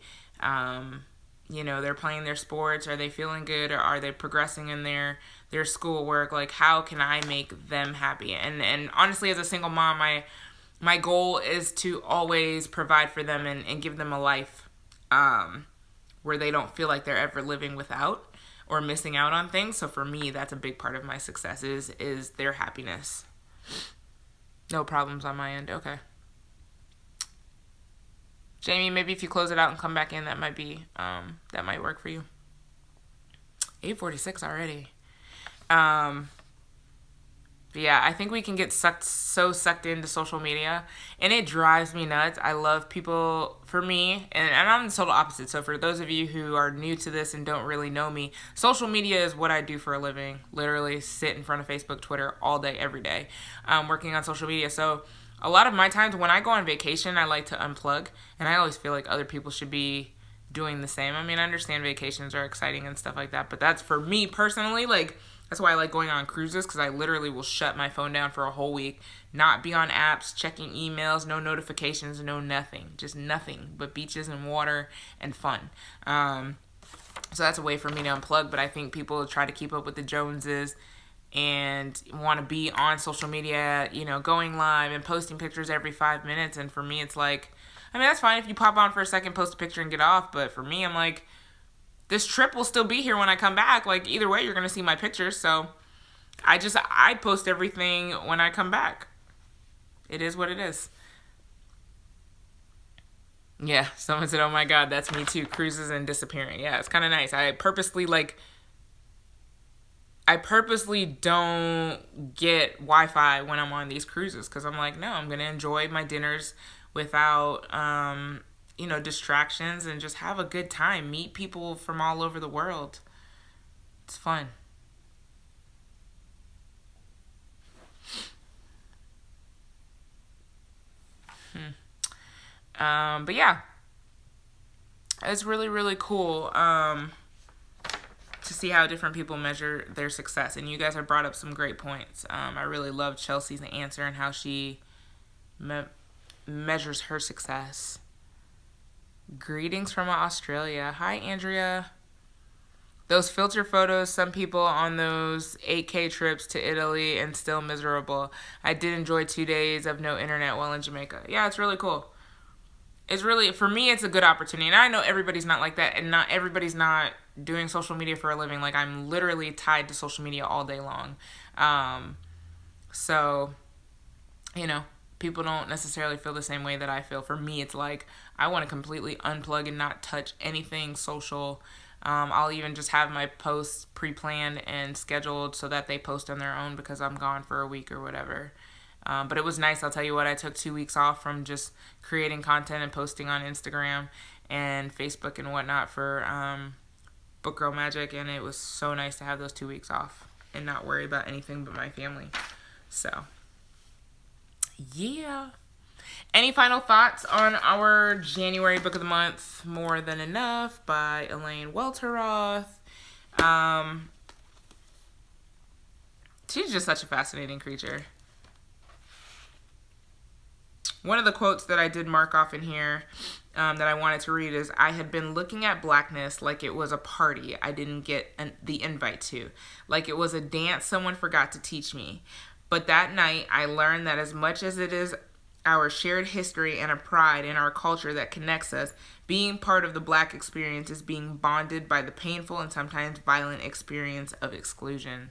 They're playing their sports. Are they feeling good? Or are they progressing in their schoolwork? Like, how can I make them happy? And honestly, as a single mom, my goal is to always provide for them and give them a life where they don't feel like they're ever living without or missing out on things. So for me, that's a big part of my success is their happiness. No problems on my end. Okay. Jamie, maybe if you close it out and come back in, that might be, that might work for you. 8:46 already. But yeah, I think we can get sucked into social media, and it drives me nuts. I love people, for me, and I'm the total opposite. So for those of you who are new to this and don't really know me, social media is what I do for a living. Literally sit in front of Facebook, Twitter all day, every day, working on social media. So a lot of my times when I go on vacation, I like to unplug, and I always feel like other people should be doing the same. I mean, I understand vacations are exciting and stuff like that, but that's for me personally, like, that's why I like going on cruises, because I literally will shut my phone down for a whole week, not be on apps, checking emails, no notifications, no nothing. Just nothing but beaches and water and fun. So that's a way for me to unplug, but I think people try to keep up with the Joneses and want to be on social media, you know, going live and posting pictures every 5 minutes. And for me, it's like, I mean, that's fine if you pop on for a second, post a picture and get off. But for me, I'm like, this trip will still be here when I come back. Like, either way, you're going to see my pictures. So I post everything when I come back. It is what it is. Yeah, someone said, oh my God, that's me too. Cruises and disappearing. Yeah, it's kind of nice. I purposely don't get Wi-Fi when I'm on these cruises, because I'm like, no, I'm going to enjoy my dinners without, you know, distractions, and just have a good time. Meet people from all over the world. It's fun. But yeah, it's really, really cool to see how different people measure their success. And you guys have brought up some great points. I really love Chelsea's answer and how she measures her success. Greetings from Australia. Hi, Andrea. Those filter photos, some people on those 8K trips to Italy and still miserable. I did enjoy 2 days of no internet while in Jamaica. Yeah, it's really cool. It's really, for me, it's a good opportunity. And I know everybody's not like that, and not everybody's not doing social media for a living. Like, I'm literally tied to social media all day long. So, you know, people don't necessarily feel the same way that I feel. For me, it's like, I want to completely unplug and not touch anything social. I'll even just have my posts pre-planned and scheduled so that they post on their own because I'm gone for a week or whatever. But it was nice. I'll tell you what, I took 2 weeks off from just creating content and posting on Instagram and Facebook and whatnot for Book Girl Magic, and it was so nice to have those 2 weeks off and not worry about anything but my family. So, yeah. Any final thoughts on our January Book of the Month, More Than Enough by Elaine Welteroth? She's just such a fascinating creature. One of the quotes that I did mark off in here that I wanted to read is, I had been looking at blackness like it was a party I didn't get the invite to, like it was a dance someone forgot to teach me. But that night, I learned that as much as it is our shared history and a pride in our culture that connects us, being part of the Black experience is being bonded by the painful and sometimes violent experience of exclusion.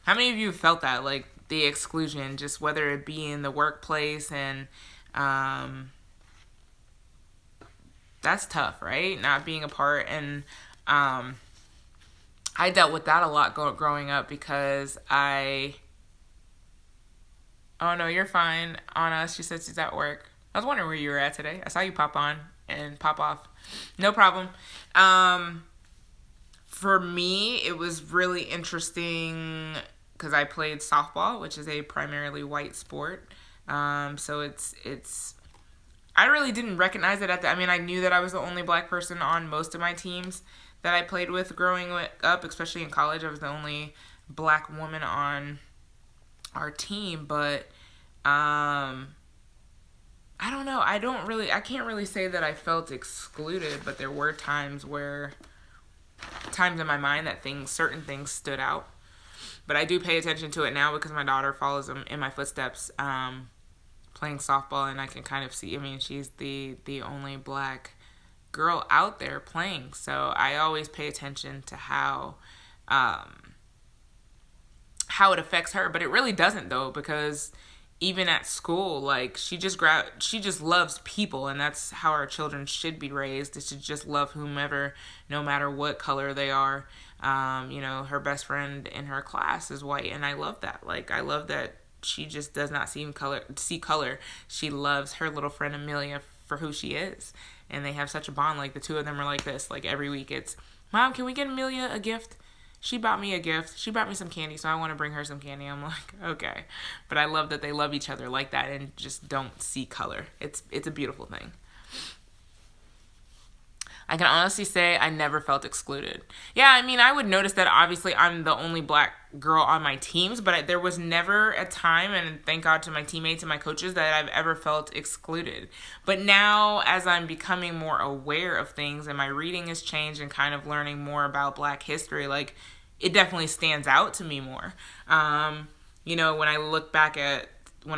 How many of you have felt that? Like, the exclusion, just whether it be in the workplace, and that's tough, right? Not being a part. And I dealt with that a lot growing up because oh no, you're fine, Anna. She said she's at work. I was wondering where you were at today. I saw you pop on and pop off. No problem. For me, it was really interesting because I played softball, which is a primarily white sport. So it's I really didn't recognize it I mean, I knew that I was the only Black person on most of my teams that I played with growing up, especially in college. I was the only Black woman on our team, but I don't know. I can't really say that I felt excluded, but there were times in my mind that certain things stood out. But I do pay attention to it now because my daughter follows in my footsteps, playing softball, and I can kind of see, I mean, she's the only Black girl out there playing. So I always pay attention to how it affects her. But it really doesn't, though, because even at school, like she just loves people, and that's how our children should be raised. They should just love whomever, no matter what color they are. Her best friend in her class is white, and I love that. Like, I love that she just does not see color. She loves her little friend Amelia for who she is, and they have such a bond. Like, the two of them are like this. Like, every week it's, Mom, can we get Amelia a gift? She bought me a gift. She bought me some candy, so I want to bring her some candy. I'm like, okay. But I love that they love each other like that and just don't see color. It's a beautiful thing. I can honestly say I never felt excluded. Yeah, I mean, I would notice that obviously I'm the only black girl on my teams, but there was never a time, and thank God to my teammates and my coaches, that I've ever felt excluded. But now, as I'm becoming more aware of things and my reading has changed and kind of learning more about black history, like, it definitely stands out to me more. When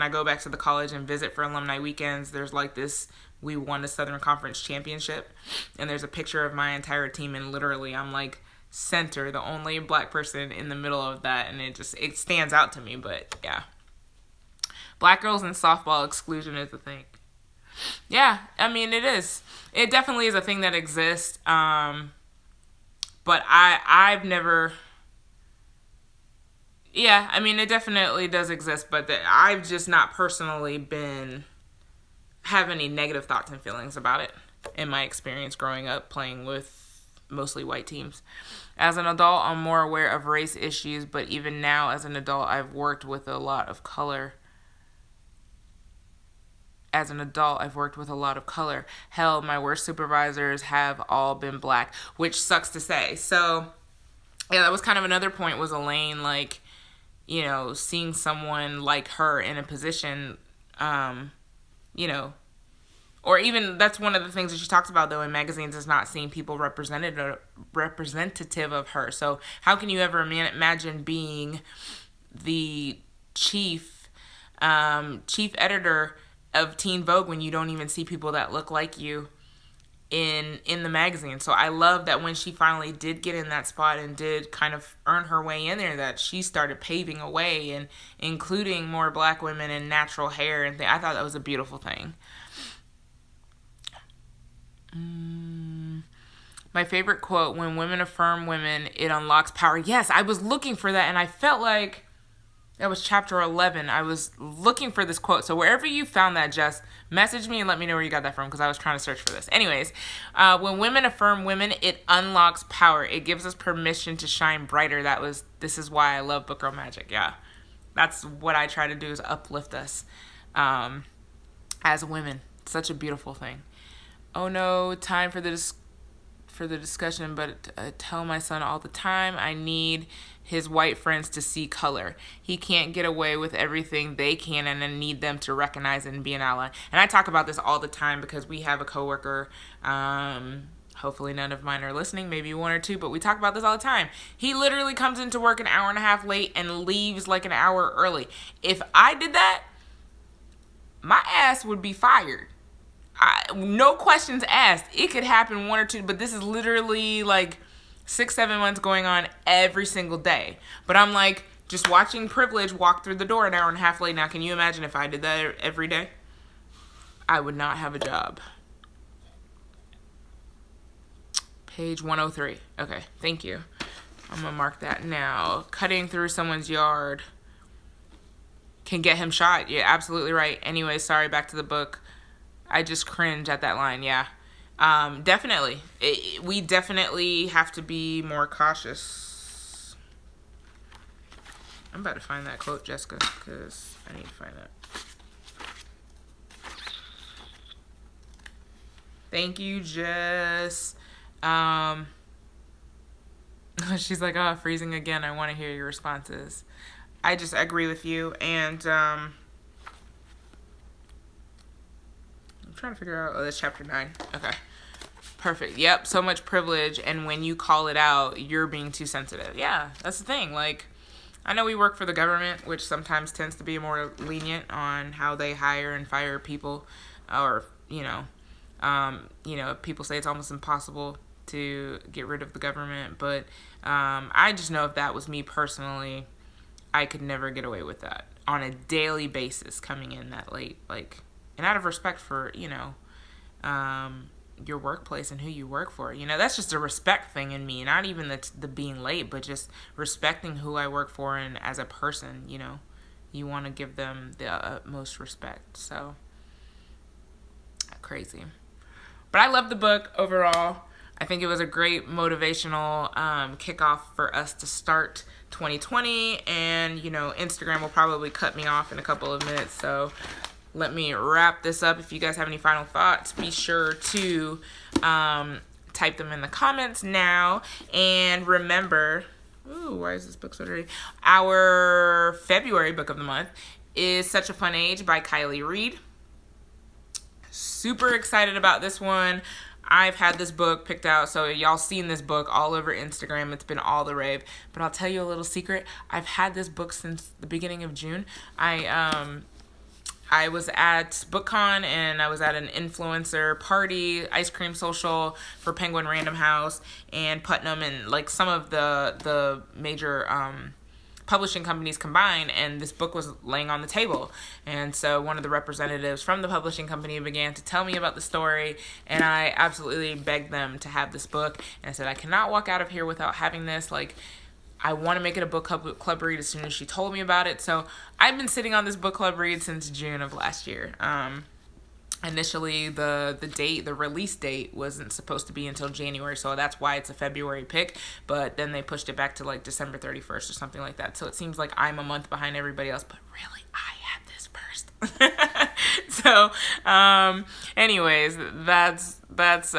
I go back to the college and visit for alumni weekends, there's like this, we won the Southern Conference Championship, and there's a picture of my entire team, and literally I'm like center, the only black person in the middle of that, and it stands out to me. But yeah, black girls in softball exclusion is a thing. Yeah, I mean, it is. It definitely is a thing that exists. But I've never. Yeah, I mean, it definitely does exist, but I've just not personally have any negative thoughts and feelings about it in my experience growing up playing with mostly white teams. As an adult, I'm more aware of race issues, but even now as an adult, I've worked with a lot of color. Hell, my worst supervisors have all been black, which sucks to say. So, yeah, that was kind of another point, was Elaine, like, seeing someone like her in a position, or even, that's one of the things that she talks about, though, in magazines, is not seeing people representative of her. So how can you ever imagine being the chief editor of Teen Vogue when you don't even see people that look like you in the magazine? So I love that when she finally did get in that spot and did kind of earn her way in there, that she started paving a way and including more black women and natural hair and I thought that was a beautiful thing. My favorite quote: when women affirm women, it unlocks power. Yes, I was looking for that, and I felt like that was chapter 11. I was looking for this quote. So wherever you found that, Jess, message me and let me know where you got that from, because I was trying to search for this. Anyways, when women affirm women, it unlocks power. It gives us permission to shine brighter. This is why I love Book Girl Magic. Yeah, that's what I try to do, is uplift us as women. It's such a beautiful thing. Oh no, time for the discussion, but I tell my son all the time I need his white friends to see color. He can't get away with everything they can, and I need them to recognize it and be an ally. And I talk about this all the time because we have a coworker, hopefully none of mine are listening, maybe one or two, but we talk about this all the time. He literally comes into work an hour and a half late and leaves like an hour early. If I did that, my ass would be fired. No questions asked. It could happen one or two, but this is literally like 6-7 months going on every single day. But I'm like, just watching privilege walk through the door an hour and a half late. Now, can you imagine if I did that every day? I would not have a job. Page 103. Okay, thank you. I'm gonna mark that now. Cutting through someone's yard can get him shot. You're absolutely right. Anyway, sorry, back to the book. I just cringe at that line. Yeah, definitely. We definitely have to be more cautious. I'm about to find that quote, Jessica, because I need to find that. Thank you, Jess. She's like, oh, freezing again. I want to hear your responses. I just agree with you, and I'm trying to figure out, that's chapter 9. Okay, perfect. Yep, so much privilege, and when you call it out, you're being too sensitive. Yeah, that's the thing. Like, I know we work for the government, which sometimes tends to be more lenient on how they hire and fire people, or people say it's almost impossible to get rid of the government, but I just know if that was me personally, I could never get away with that on a daily basis, coming in that late, like, and out of respect for, you know, your workplace and who you work for. You know, that's just a respect thing in me, not even the being late, but just respecting who I work for, and as a person, you know, you want to give them the utmost respect. So crazy. But I love the book overall. I think it was a great motivational kickoff for us to start 2020. And, you know, Instagram will probably cut me off in a couple of minutes. So let me wrap this up. If you guys have any final thoughts, be sure to type them in the comments now. And remember, ooh, why is this book so dirty? Our February book of the month is Such a Fun Age by Kylie Reed. Super excited about this one. I've had this book picked out, so y'all seen this book all over Instagram. It's been all the rave. But I'll tell you a little secret. I've had this book since the beginning of June. I was at BookCon, and I was at an influencer party, ice cream social for Penguin Random House and Putnam, and like some of the major publishing companies combined, and this book was laying on the table. And so one of the representatives from the publishing company began to tell me about the story, and I absolutely begged them to have this book. And I said, I cannot walk out of here without having this. Like, I want to make it a book club read as soon as she told me about it. So I've been sitting on this book club read since June of last year. Initially, the release date wasn't supposed to be until January, so that's why it's a February pick, but then they pushed it back to like December 31st or something like that. So it seems like I'm a month behind everybody else, but really, I had this first. So, anyways, that's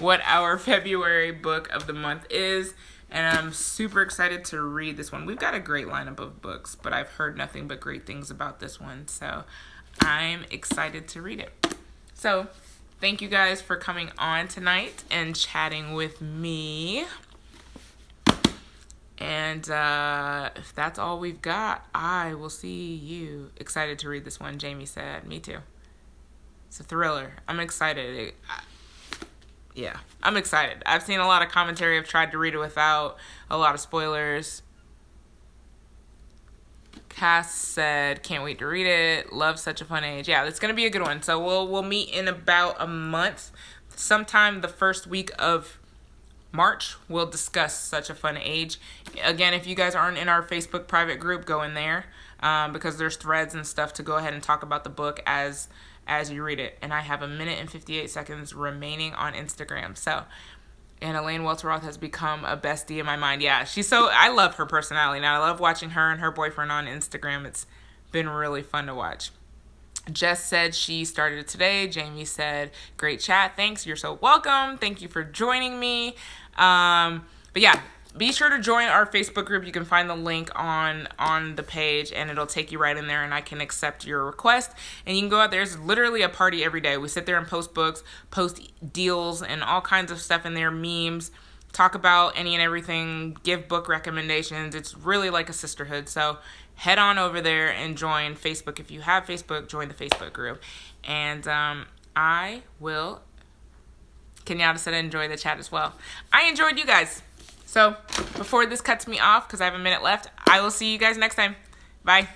what our February book of the month is. And I'm super excited to read this one. We've got a great lineup of books, but I've heard nothing but great things about this one. So I'm excited to read it. So thank you guys for coming on tonight and chatting with me. And if that's all we've got, I will see you. Excited to read this one, Jamie said. Me too. It's a thriller. I'm excited. Yeah, I'm excited. I've seen a lot of commentary. I've tried to read it without a lot of spoilers. Cass said, can't wait to read it. Love Such a Fun Age. Yeah, it's going to be a good one. So we'll meet in about a month. Sometime the first week of March, we'll discuss Such a Fun Age. Again, if you guys aren't in our Facebook private group, go in there because there's threads and stuff to go ahead and talk about the book as you read it. And I have 1 minute and 58 seconds remaining on Instagram. So, and Elaine Welteroth has become a bestie in my mind. Yeah, I love her personality. Now, I love watching her and her boyfriend on Instagram. It's been really fun to watch. Jess said she started it today. Jamie said, great chat. Thanks. You're so welcome. Thank you for joining me. But yeah, be sure to join our Facebook group. You can find the link on the page, and it'll take you right in there, and I can accept your request. And you can go out there. There's literally a party every day. We sit there and post books, post deals, and all kinds of stuff in there, memes, talk about any and everything, give book recommendations. It's really like a sisterhood. So head on over there and join Facebook. If you have Facebook, join the Facebook group. And I will, Kenyatta said, enjoy the chat as well. I enjoyed you guys. So before this cuts me off, because I have 1 minute left, I will see you guys next time. Bye.